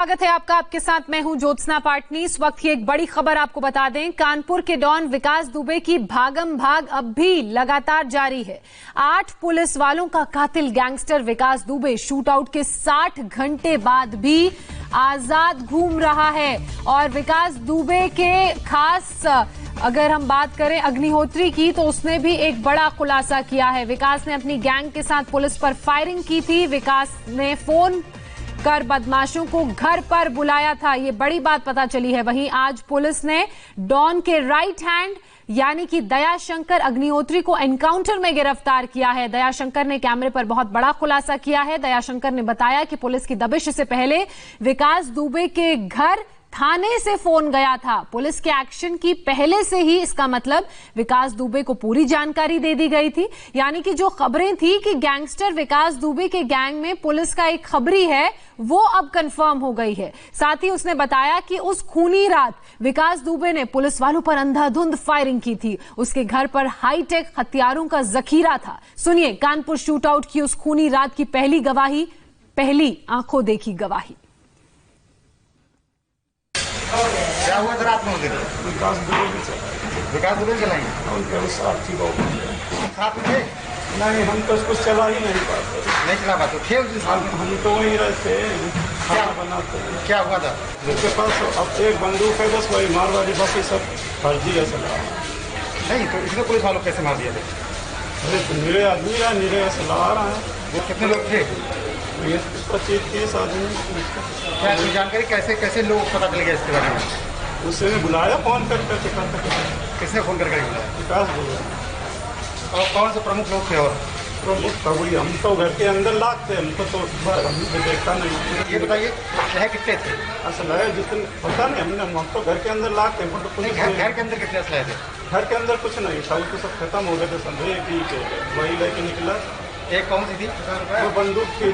स्वागत है आपका। आपके साथ मैं हूं ज्योत्सना पाटनी। इस वक्त की एक बड़ी खबर आपको बता दें, कानपुर के डॉन विकास दुबे की भागम भाग अब भी लगातार जारी है। 8 पुलिस वालों का कातिल गैंगस्टर विकास दुबे शूटआउट के 60 घंटे बाद भी आजाद घूम रहा है। और विकास दुबे के खास अगर हम बात करें अग्निहोत्री की, तो उसने भी एक बड़ा खुलासा किया है। विकास ने अपनी गैंग के साथ पुलिस पर फायरिंग की थी। विकास ने फोन कर बदमाशों को घर पर बुलाया था, ये बड़ी बात पता चली है। वहीं आज पुलिस ने डॉन के राइट हैंड यानी कि दयाशंकर अग्निहोत्री को एनकाउंटर में गिरफ्तार किया है। दयाशंकर ने कैमरे पर बहुत बड़ा खुलासा किया है। दयाशंकर ने बताया कि पुलिस की दबिश से पहले विकास दुबे के घर थाने से फोन गया था। पुलिस के एक्शन की पहले से ही इसका मतलब विकास दुबे को पूरी जानकारी दे दी गई थी। यानी कि जो खबरें थी कि गैंगस्टर विकास दुबे के गैंग में पुलिस का एक खबरी है, वो अब कंफर्म हो गई है। साथ ही उसने बताया कि उस खूनी रात विकास दुबे ने पुलिस वालों पर अंधाधुंध फायरिंग की थी। उसके घर पर हाईटेक हथियारों का जखीरा था। सुनिए कानपुर शूटआउट की उस खूनी रात की पहली गवाही, पहली आंखों देखी गवाही। क्या हुआ था रात में? विकास दुबे चलाएंगे साथ में थे? नहीं, हम तो उसको चला ही नहीं पाते। नहीं चला पाते थे उस दिन? हम तो वहीं रहते खाना बनाते। क्या हुआ था? उसके पास अब एक बंदूक है, बस वही मारवाड़ी, बाकी सब फर्जी है सलाह। नहीं तो इसमें पुलिस वालों कैसे मार दिया थे? अरे तो निरे आदमी रहा, निरे सलाह रहा है। वो कितने लोग थे? 25-30 आदमी। क्या जानकारी कैसे लोग पता चल गया इसके बारे में? उसने बुलाया फोन करके। किसने फोन करके बुलाया? विकास बोला। और कौन से प्रमुख लोग थे? और प्रमुख कभी हम तो घर के अंदर लाते, हमको तो हमको देखता नहीं। ये बताइए है कितने थे? असल है जितने पता नहीं, हम तो घर के अंदर लाते हैं। तो घर के अंदर कितने असला थे? घर के अंदर कुछ नहीं था, तो सब खत्म हो गए थे। समझे कि वही लेके निकला। एक कौन सी थी? वो बंदूक की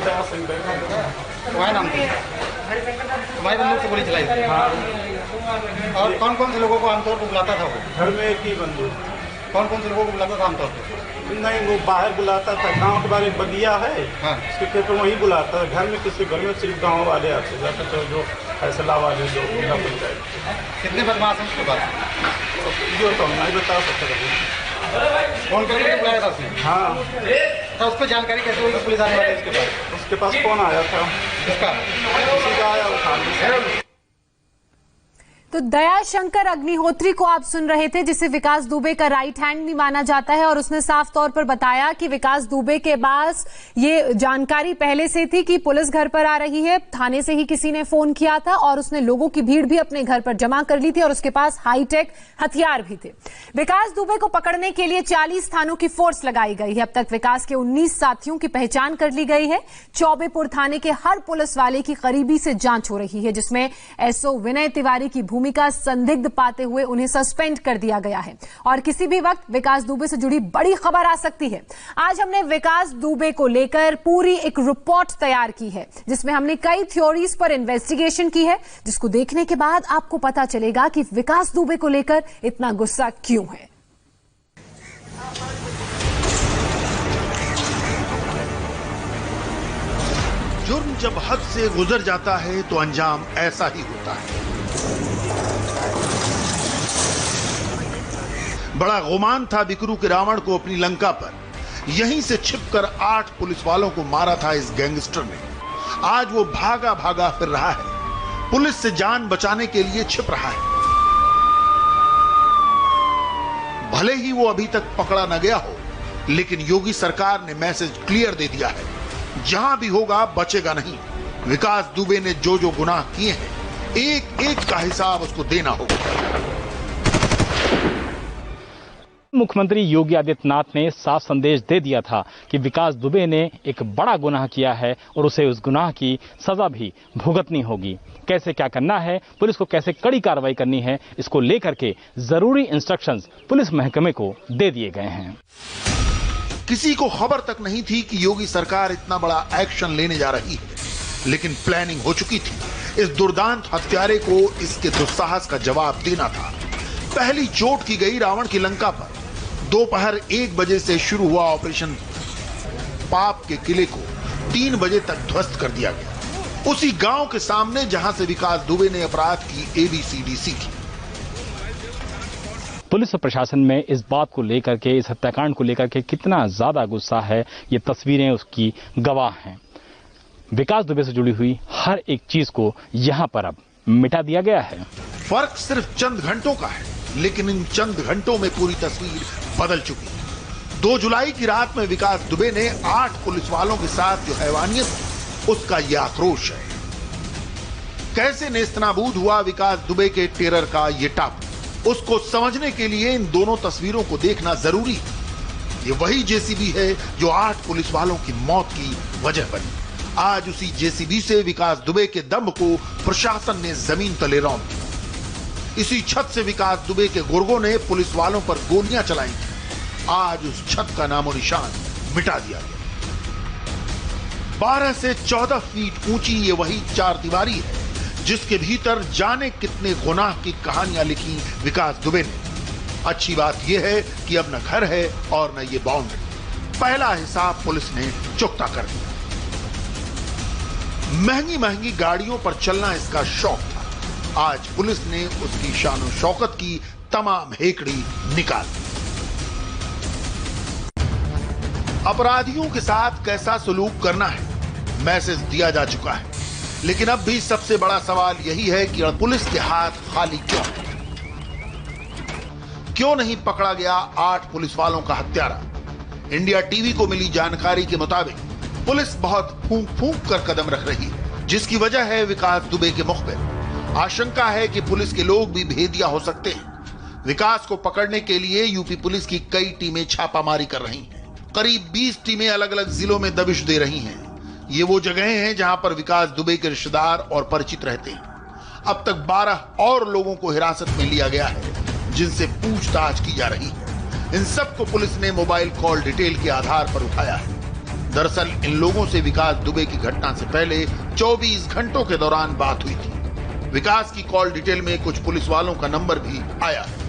तुम्हारे नाम थी? तुम्हारी बंदूक से गोली चलाई थी? हाँ। और कौन कौन से लोगों को आमतौर पर बुलाता था वो? घर में एक ही बंदूक। कौन कौन से लोगों को बुलाता था आमतौर पर? नहीं, वो बाहर बुलाता था। गांव के बारे में बगिया है, हाँ, उसके खेत में वहीं बुलाता था। घर में किसी घर में सिर्फ गांव वाले आते जाते थे, जो फैसला वाले जो जिला पंचायत। कितने बदमाश हैं उसके बाद? जो तो हम नहीं बता सकते। फोन करके बुलाया था उसने? हाँ। तो उस पर जानकारी कैसे हुई पुलिस आने वाले उसके पास? उसके पास फोन आया था। किसका? किसी का आया, उठा। तो दयाशंकर अग्निहोत्री को आप सुन रहे थे, जिसे विकास दुबे का राइट हैंड भी माना जाता है। और उसने साफ तौर पर बताया कि विकास दुबे के पास ये जानकारी पहले से थी कि पुलिस घर पर आ रही है। थाने से ही किसी ने फोन किया था और उसने लोगों की भीड़ भी अपने घर पर जमा कर ली थी और उसके पास हाईटेक हथियार भी थे। विकास दुबे को पकड़ने के लिए 40 थानों की फोर्स लगाई गई है। अब तक विकास के 19 साथियों की पहचान कर ली गई है। चौबेपुर थाने के हर पुलिस वाले की करीबी से जांच हो रही है, जिसमें एसओ विनय तिवारी की भूमिका संदिग्ध पाते हुए उन्हें सस्पेंड कर दिया गया है। और किसी भी वक्त विकास दुबे से जुड़ी बड़ी खबर आ सकती है। आज हमने विकास दुबे को लेकर पूरी एक रिपोर्ट तैयार की है, जिसमें हमने कई थ्योरीज पर इन्वेस्टिगेशन की है, जिसको देखने के बाद आपको पता चलेगा कि विकास दुबे को लेकर इतना गुस्सा क्यों है। जुर्म जब हद से गुजर जाता है तो अंजाम ऐसा ही होता है। बड़ा गुमान था बिकरू के रावण को अपनी लंका पर। यहीं से छिपकर 8 पुलिस वालों को मारा था इस गैंगस्टर ने। आज वो भागा भागा फिर रहा है, पुलिस से जान बचाने के लिए छिप रहा है। भले ही वो अभी तक पकड़ा न गया हो, लेकिन योगी सरकार ने मैसेज क्लियर दे दिया है, जहां भी होगा बचेगा नहीं। विकास दुबे ने जो जो गुनाह किए हैं, एक एक का हिसाब उसको देना होगा। मुख्यमंत्री योगी आदित्यनाथ ने साफ संदेश दे दिया था कि विकास दुबे ने एक बड़ा गुनाह किया है और उसे उस गुनाह की सजा भी भुगतनी होगी। कैसे क्या करना है, पुलिस को कैसे कड़ी कार्रवाई करनी है, इसको लेकर के जरूरी इंस्ट्रक्शंस पुलिस महकमे को दे दिए गए हैं। किसी को खबर तक नहीं थी कि योगी सरकार इतना बड़ा एक्शन लेने जा रही है, लेकिन प्लानिंग हो चुकी थी। इस दुर्दांत हत्यारे को इसके दुस्साहस का जवाब देना था। पहली चोट की गई रावण की लंका पर। दोपहर 1 बजे से शुरू हुआ ऑपरेशन पाप के किले को 3 बजे तक ध्वस्त कर दिया गया। उसी गांव के सामने जहां से विकास दुबे ने अपराध की ABCD सीखी। पुलिस और प्रशासन में इस बात को लेकर के, इस हत्याकांड को लेकर के कितना ज्यादा गुस्सा है, ये तस्वीरें उसकी गवाह हैं। विकास दुबे से जुड़ी हुई हर एक चीज को यहां पर अब मिटा दिया गया है। फर्क सिर्फ चंद घंटों का है, लेकिन इन चंद घंटों में पूरी तस्वीर बदल चुकी है। 2 जुलाई की रात में विकास दुबे ने 8 पुलिस वालों के साथ जो हैवानियत की, उसका यह आक्रोश है। कैसे नेस्तनाबूद हुआ विकास दुबे के टेरर का ये टापू, उसको समझने के लिए इन दोनों तस्वीरों को देखना जरूरी है। ये वही JCB है जो 8 पुलिस वालों की मौत की वजह बनी। आज उसी JCB से विकास दुबे के दम को प्रशासन ने जमीन तले रौंद दिया। इसी छत से विकास दुबे के गुर्गों ने पुलिस वालों पर गोलियां चलाई थी। आज उस छत का नामो निशान मिटा दिया गया। 12 से 14 फीट ऊंची ये वही 4 दीवारी है जिसके भीतर जाने कितने गुनाह की कहानियां लिखी विकास दुबे ने। अच्छी बात यह है कि अब न घर है और न ये बाउंड्री। पहला हिसाब पुलिस ने चुकता कर दिया। महंगी महंगी गाड़ियों पर चलना इसका शौक था। आज पुलिस ने उसकी शानो शौकत की तमाम हेकड़ी निकाल दी। अपराधियों के साथ कैसा सलूक करना है, मैसेज दिया जा चुका है। लेकिन अब भी सबसे बड़ा सवाल यही है कि पुलिस के हाथ खाली क्यों है? क्यों नहीं पकड़ा गया 8 पुलिस वालों का हत्यारा? इंडिया टीवी को मिली जानकारी के मुताबिक पुलिस बहुत फूंक फूंक कर कदम रख रही है, जिसकी वजह है विकास दुबे के मुखबिर। आशंका है कि पुलिस के लोग भी भेदिया हो सकते हैं। विकास को पकड़ने के लिए यूपी पुलिस की कई टीमें छापामारी कर रही हैं। करीब 20 टीमें अलग अलग जिलों में दबिश दे रही हैं। ये वो जगहें हैं जहां पर विकास दुबे के रिश्तेदार और परिचित रहते हैं। अब तक 12 और लोगों को हिरासत में लिया गया है, जिनसे पूछताछ की जा रही है। इन सबको पुलिस ने मोबाइल कॉल डिटेल के आधार पर उठाया है। दरअसल इन लोगों से विकास दुबे की घटना से पहले 24 घंटों के दौरान बात हुई थी। विकास की कॉल डिटेल में कुछ पुलिस वालों का नंबर भी आया है।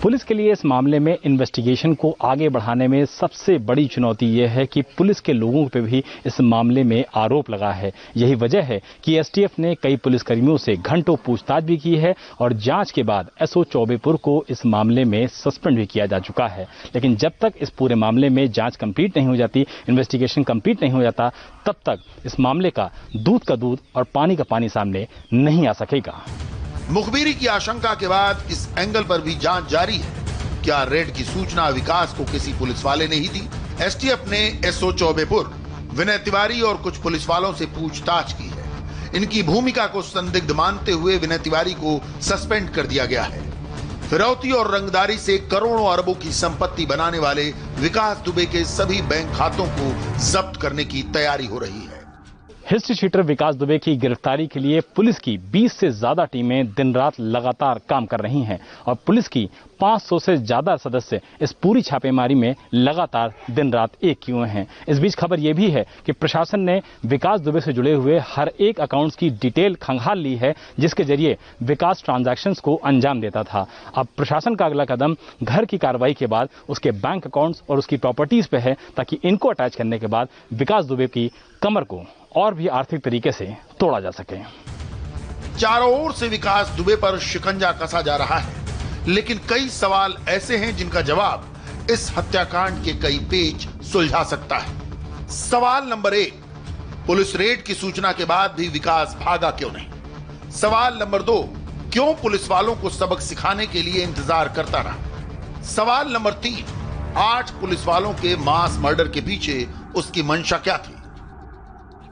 पुलिस के लिए इस मामले में इन्वेस्टिगेशन को आगे बढ़ाने में सबसे बड़ी चुनौती यह है कि पुलिस के लोगों पे भी इस मामले में आरोप लगा है। यही वजह है कि STF ने कई पुलिसकर्मियों से घंटों पूछताछ भी की है और जांच के बाद SO चौबेपुर को इस मामले में सस्पेंड भी किया जा चुका है। लेकिन जब तक इस पूरे मामले में जांच कंप्लीट नहीं हो जाती, इन्वेस्टिगेशन कंप्लीट नहीं हो जाता, तब तक इस मामले का दूध का दूध और पानी का पानी सामने नहीं आ सकेगा। मुखबिरी की आशंका के बाद इस एंगल पर भी जांच जारी है। क्या रेड की सूचना विकास को किसी पुलिस वाले ने ही दी? STF ने SO चौबेपुर, विनय तिवारी और कुछ पुलिस वालों से पूछताछ की है। इनकी भूमिका को संदिग्ध मानते हुए विनय तिवारी को सस्पेंड कर दिया गया है। फिरौती और रंगदारी से करोड़ों अरबों की संपत्ति बनाने वाले विकास दुबे के सभी बैंक खातों को जब्त करने की तैयारी हो रही है। हिस्ट्री शीटर विकास दुबे की गिरफ्तारी के लिए पुलिस की 20 से ज्यादा टीमें दिन रात लगातार काम कर रही हैं और पुलिस की 500 से ज्यादा सदस्य इस पूरी छापेमारी में लगातार दिन रात एक किए हुए हैं। इस बीच खबर यह भी है कि प्रशासन ने विकास दुबे से जुड़े हुए हर एक अकाउंट्स की डिटेल खंगाल ली है, जिसके जरिए विकास ट्रांजैक्शंस को अंजाम देता था। अब प्रशासन का अगला कदम घर की कार्रवाई के बाद उसके बैंक अकाउंट्स और उसकी प्रॉपर्टीज पे है, ताकि इनको अटैच करने के बाद विकास दुबे की कमर को और भी आर्थिक तरीके से तोड़ा जा सके। चारों ओर से विकास दुबे पर शिकंजा कसा जा रहा है, लेकिन कई सवाल ऐसे हैं जिनका जवाब इस हत्याकांड के कई पेच सुलझा सकता है। सवाल नंबर 1, पुलिस रेड की सूचना के बाद भी विकास भागा क्यों नहीं? सवाल नंबर 2, क्यों पुलिस वालों को सबक सिखाने के लिए इंतजार करता रहा? सवाल नंबर 3, 8 पुलिस वालों के मास मर्डर के पीछे उसकी मंशा क्या थी?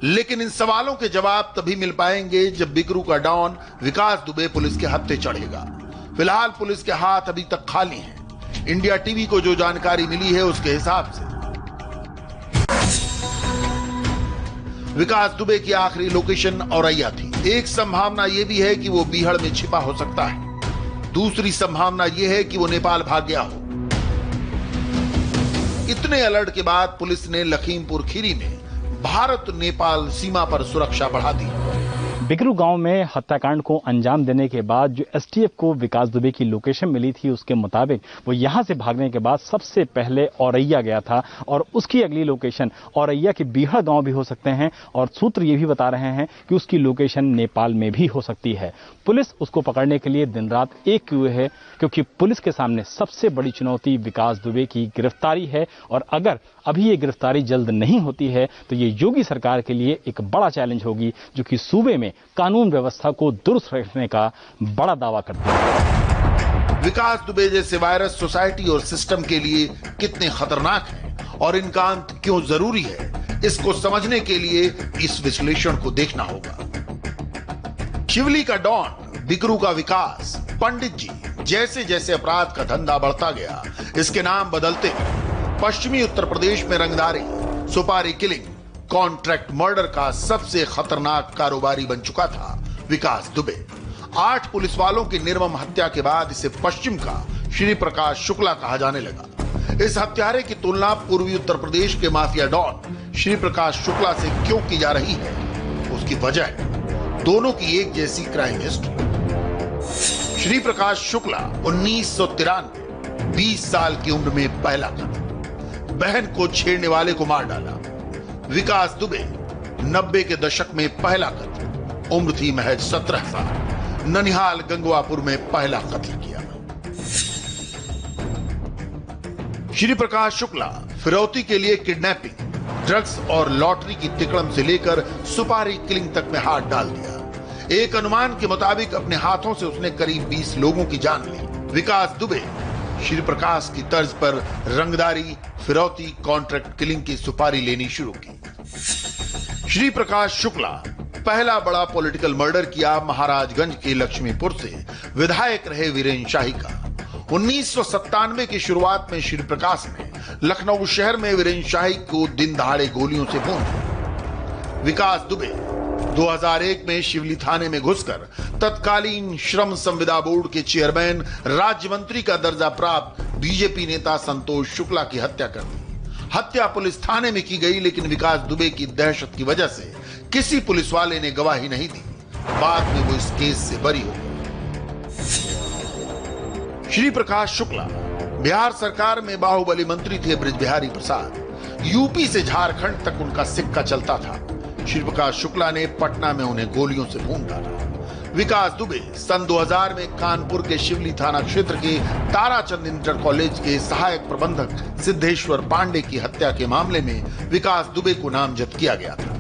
लेकिन इन सवालों के जवाब तभी मिल पाएंगे जब बिकरू का डॉन विकास दुबे पुलिस के हत्थे चढ़ेगा। फिलहाल पुलिस के हाथ अभी तक खाली हैं। इंडिया टीवी को जो जानकारी मिली है उसके हिसाब से विकास दुबे की आखिरी लोकेशन औरैया थी। एक संभावना यह भी है कि वो बीहड़ में छिपा हो सकता है। दूसरी संभावना यह है कि वो नेपाल भाग गया हो। इतने अलर्ट के बाद पुलिस ने लखीमपुर खीरी में भारत नेपाल सीमा पर सुरक्षा बढ़ा दी। बिकरू गांव में हत्याकांड को अंजाम देने के बाद जो एसटीएफ को विकास दुबे की लोकेशन मिली थी, उसके मुताबिक वो यहां से भागने के बाद सबसे पहले औरैया गया था और उसकी अगली लोकेशन औरैया के बीहड़ गांव भी हो सकते हैं और सूत्र ये भी बता रहे हैं कि उसकी लोकेशन नेपाल में भी हो सकती है। पुलिस उसको पकड़ने के लिए दिन रात एक किए है, क्योंकि पुलिस के सामने सबसे बड़ी चुनौती विकास दुबे की गिरफ्तारी है और अगर अभी ये गिरफ्तारी जल्द नहीं होती है तो ये योगी सरकार के लिए एक बड़ा चैलेंज होगी, जो कि सूबे में कानून व्यवस्था को दुरुस्त रखने का बड़ा दावा करती है। विकास दुबे जैसे वायरस सोसाइटी और सिस्टम के लिए कितने खतरनाक हैं और इनका अंत क्यों जरूरी है, इसको समझने के लिए इस विश्लेषण को देखना होगा। शिवली का डॉन, बिकरू का विकास, पंडित जी जैसे जैसे अपराध का धंधा बढ़ता गया, इसके नाम बदलते पश्चिमी उत्तर प्रदेश में रंगदारी, सुपारी किलिंग, कॉन्ट्रैक्ट मर्डर का सबसे खतरनाक कारोबारी बन चुका था विकास दुबे। 8 पुलिस वालों की निर्मम हत्या के बाद इसे पश्चिम का श्री प्रकाश शुक्ला कहा जाने लगा। इस हत्यारे की तुलना पूर्वी उत्तर प्रदेश के माफिया डॉन श्री प्रकाश शुक्ला से क्यों की जा रही है? उसकी वजह है दोनों की एक जैसी क्राइम हिस्ट्री। श्री प्रकाश शुक्ला 1993 20 साल की उम्र में पहला कत्ल, बहन को छेड़ने वाले को मार डाला। विकास दुबे 90 के दशक में पहला कत्ल, उम्र थी महज 17 साल, ननिहाल गंगवापुर में पहला कत्ल किया। श्री प्रकाश शुक्ला फिरौती के लिए किडनैपिंग, ड्रग्स और लॉटरी की तिकड़म से लेकर सुपारी किलिंग तक में हाथ डाल दिया। एक अनुमान के मुताबिक अपने हाथों से उसने करीब 20 लोगों की जान ली। विकास दुबे श्री प्रकाश की तर्ज पर रंगदारी, फिरौती, कॉन्ट्रैक्ट किलिंग की सुपारी लेनी शुरू की। श्री प्रकाश शुक्ला पहला बड़ा पॉलिटिकल मर्डर किया महाराजगंज के लक्ष्मीपुर से विधायक रहे वीरेन शाही का। 1997 की शुरुआत में श्री प्रकाश ने लखनऊ शहर में वीरेन शाही को दिन दहाड़े गोलियों से भून दिया। विकास दुबे 2001 में शिवली थाने में घुसकर तत्कालीन श्रम संविदा बोर्ड के चेयरमैन, राज्य मंत्री का दर्जा प्राप्त बीजेपी नेता संतोष शुक्ला की हत्या कर दी। हत्या पुलिस थाने में की गई, लेकिन विकास दुबे की दहशत की वजह से किसी पुलिस वाले ने गवाही नहीं दी। बाद में वो इस केस से बरी हो गए। श्री प्रकाश शुक्ला बिहार सरकार में बाहुबली मंत्री थे बृजबिहारी प्रसाद। यूपी से झारखंड तक उनका सिक्का चलता था। श्री प्रकाश शुक्ला ने पटना में उन्हें गोलियों से भून डाला। विकास दुबे सन 2000 में कानपुर के शिवली थाना क्षेत्र के ताराचंद इंटर कॉलेज के सहायक प्रबंधक सिद्धेश्वर पांडे की हत्या के मामले में विकास दुबे को नामजद किया गया था।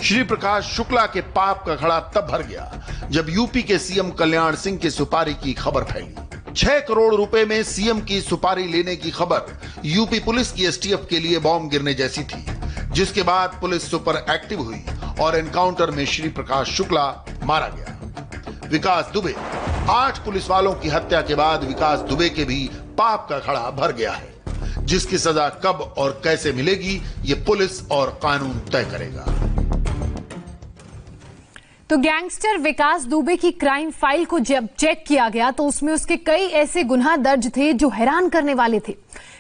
श्री प्रकाश शुक्ला के पाप का घड़ा तब भर गया जब यूपी के सीएम कल्याण सिंह की सुपारी की खबर फैली। 6 करोड़ रुपए में सीएम की सुपारी लेने की खबर यूपी पुलिस की एसटीएफ के लिए बॉम्ब गिरने जैसी थी, जिसके बाद पुलिस सुपर एक्टिव हुई और एनकाउंटर में श्री प्रकाश शुक्ला मारा गया। विकास दुबे 8 पुलिस वालों की हत्या के बाद विकास दुबे के भी पाप का घड़ा भर गया है, जिसकी सजा कब और कैसे मिलेगी ये पुलिस और कानून तय करेगा। तो गैंगस्टर विकास दुबे की क्राइम फाइल को जब चेक किया गया तो उसमें उसके कई ऐसे गुनाह दर्ज थे जो हैरान करने वाले थे।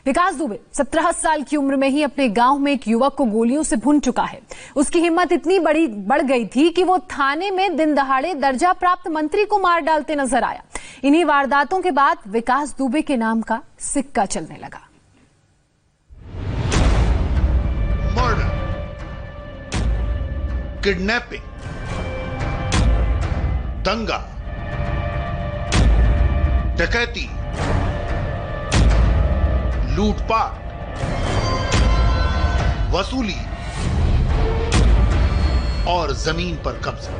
विकास दुबे 17 साल की उम्र में ही अपने गांव में एक युवक को गोलियों से भून चुका है। उसकी हिम्मत इतनी बढ़ गई थी कि वो थाने में दिन दहाड़े दर्जा प्राप्त मंत्री को मार डालते नजर आया। इन्हीं वारदातों के बाद विकास दुबे के नाम का सिक्का चलने लगा। मर्डर, किडनैपिंग, दंगा, डकैती, लूटपाट, वसूली और जमीन पर कब्जा।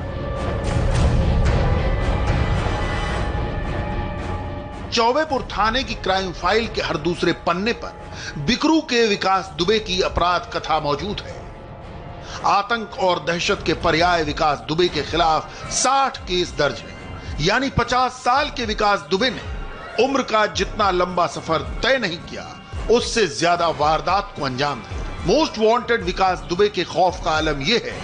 चौबेपुर थाने की क्राइम फाइल के हर दूसरे पन्ने पर बिकरू के विकास दुबे की अपराध कथा मौजूद है। आतंक और दहशत के पर्याय विकास दुबे के खिलाफ 60 केस दर्ज हैं। यानी 50 साल के विकास दुबे ने उम्र का जितना लंबा सफर तय नहीं किया, उससे ज्यादा वारदात को अंजाम दिया। मोस्ट वांटेड विकास दुबे के खौफ का आलम यह है,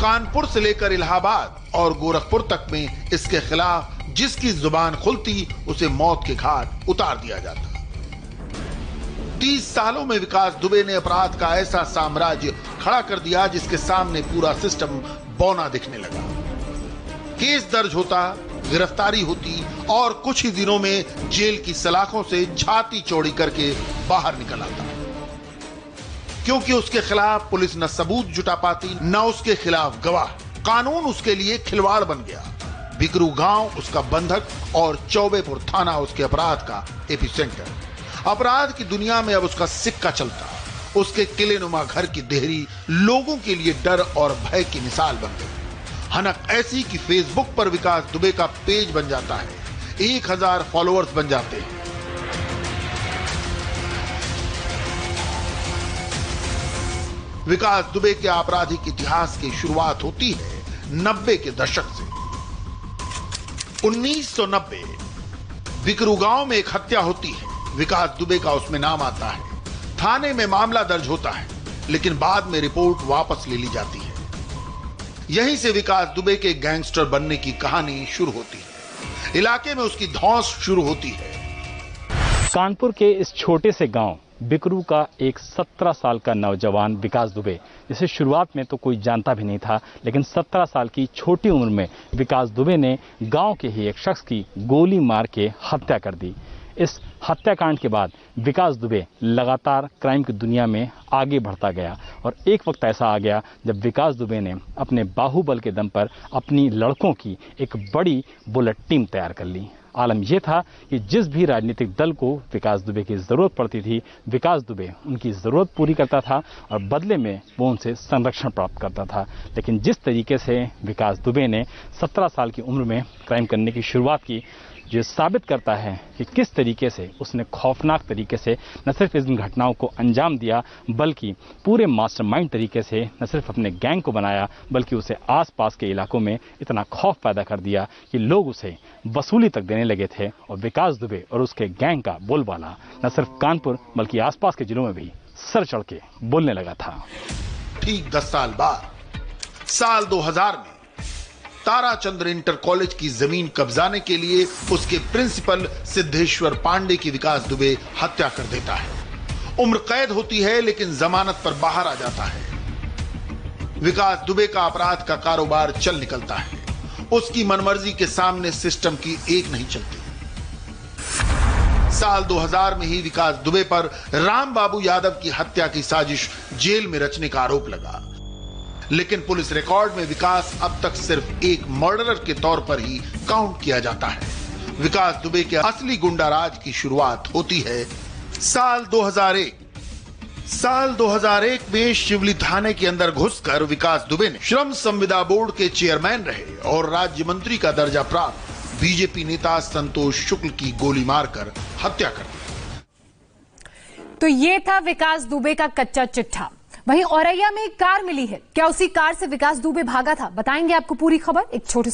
कानपुर से लेकर इलाहाबाद और गोरखपुर तक में इसके खिलाफ जिसकी जुबान खुलती उसे मौत के घाट उतार दिया जाता। 30 सालों में विकास दुबे ने अपराध का ऐसा साम्राज्य खड़ा कर दिया जिसके सामने पूरा सिस्टम बौना दिखने लगा। केस दर्ज होता, गिरफ्तारी होती और कुछ ही दिनों में जेल की सलाखों से छाती चौड़ी करके बाहर निकल आता, क्योंकि उसके खिलाफ पुलिस न सबूत जुटा पाती, न उसके खिलाफ गवाह। कानून उसके लिए खिलवाड़ बन गया। बिकरू गांव उसका बंधक और चौबेपुर थाना उसके अपराध का एपिसेंटर। अपराध की दुनिया में अब उसका सिक्का चलता। उसके किलेनुमा घर की देहरी लोगों के लिए डर और भय की मिसाल बन गई। हनक ऐसी कि फेसबुक पर विकास दुबे का पेज बन जाता है, 1000 फॉलोअर्स बन जाते हैं। विकास दुबे के आपराधिक इतिहास की शुरुआत होती है 90 के दशक से। 1990 बिकरू गांव में एक हत्या होती है। विकास दुबे का उसमें नाम आता है। थाने में मामला दर्ज होता है, लेकिन बाद में रिपोर्ट वापस ले ली जाती है। यहीं से विकास दुबे के गैंगस्टर बनने की कहानी शुरू होती है। इलाके में उसकी धौंस शुरू होती है। कानपुर के इस छोटे से गांव बिकरू का एक 17 साल का नौजवान विकास दुबे, जिसे शुरुआत में तो कोई जानता भी नहीं था, लेकिन 17 साल की छोटी उम्र में विकास दुबे ने गांव के ही एक शख्स की गोली मार के हत्या कर दी। इस हत्याकांड के बाद विकास दुबे लगातार क्राइम की दुनिया में आगे बढ़ता गया और एक वक्त ऐसा आ गया जब विकास दुबे ने अपने बाहुबल के दम पर अपनी लड़कों की एक बड़ी बुलेट टीम तैयार कर ली। आलम यह था कि जिस भी राजनीतिक दल को विकास दुबे की जरूरत पड़ती थी, विकास दुबे उनकी जरूरत पूरी करता था और बदले में वो उनसे संरक्षण प्राप्त करता था। लेकिन जिस तरीके से विकास दुबे ने 17 साल की उम्र में क्राइम करने की शुरुआत की, जो साबित करता है कि किस तरीके से उसने खौफनाक तरीके से न सिर्फ इन घटनाओं को अंजाम दिया, बल्कि पूरे मास्टरमाइंड तरीके से न सिर्फ अपने गैंग को बनाया, बल्कि उसे आसपास के इलाकों में इतना खौफ पैदा कर दिया कि लोग उसे वसूली तक देने लगे थे। और विकास दुबे और उसके गैंग का बोलबाला न सिर्फ कानपुर बल्कि आसपास के जिलों में भी सर चढ़ के बोलने लगा था। ठीक 10 साल बाद साल 2000 में ताराचंद्र इंटर कॉलेज की जमीन कब्जाने के लिए उसके प्रिंसिपल सिद्धेश्वर पांडे की विकास दुबे हत्या कर देता है। उम्र कैद होती है, लेकिन जमानत पर बाहर आ जाता है। विकास दुबे का अपराध का कारोबार चल निकलता है। उसकी मनमर्जी के सामने सिस्टम की एक नहीं चलती। साल 2000 में ही विकास दुबे पर राम बाबू यादव की हत्या की साजिश जेल में रचने का आरोप लगा, लेकिन पुलिस रिकॉर्ड में विकास अब तक सिर्फ एक मर्डरर के तौर पर ही काउंट किया जाता है। विकास दुबे के असली गुंडाराज की शुरुआत होती है साल 2001। साल 2001 में शिवली थाने के अंदर घुसकर विकास दुबे ने श्रम संविदा बोर्ड के चेयरमैन रहे और राज्य मंत्री का दर्जा प्राप्त बीजेपी नेता संतोष शुक्ल की गोली मारकर हत्या कर दी। तो ये था विकास दुबे का कच्चा चिट्ठा। वहीं औरैया में एक कार मिली है। क्या उसी कार से विकास दुबे भागा था? बताएंगे आपको पूरी खबर एक छोटे